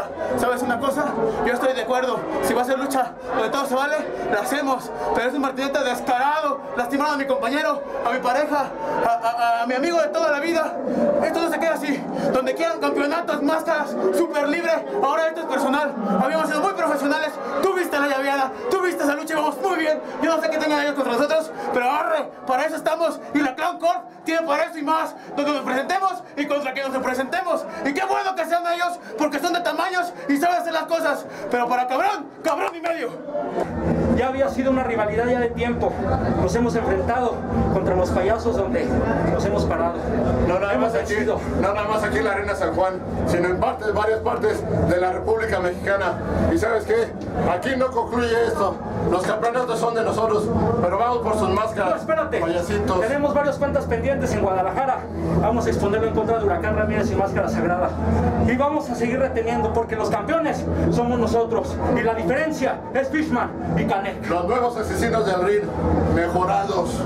vida. ¿Sabes una cosa? Yo estoy de acuerdo. Si va a ser lucha donde todo se vale, la hacemos. Pero es un Martinete descarado, lastimando a mi compañero, a mi pareja, a mi amigo de toda la vida. Esto no se queda así. Donde quieran campeonatos, máscaras, súper libre. Ahora esto es personal. Habíamos sido muy profesionales. Tú viste la llaveada, tú viste esa lucha y vamos muy bien. Yo no sé qué tengan ellos contra nosotros, pero arre, para eso estamos. Y la Clown Corp tiene para eso y más. Donde nos presentemos y contra quien nos presentemos. Y qué bueno que sean ellos, porque son de tamaños y saben hacer las cosas. Pero para cabrón, cabrón y medio. Ya había sido una rivalidad ya de tiempo. Nos hemos enfrentado contra los payasos donde nos hemos parado. No nada más aquí en la Arena San Juan, sino en varias partes de la República Mexicana. ¿Y sabes qué? Aquí no concluye esto. Los campeonatos son de nosotros, pero vamos por sus máscaras. No, espérate. Payasitos. Tenemos varias cuentas pendientes en Guadalajara. Vamos a exponerlo en contra de Huracán Ramírez y Máscara Sagrada. Y vamos a seguir reteniendo porque los campeones somos nosotros. Y la diferencia es Fishman y Canek. Los nuevos asesinos del ring, mejorados.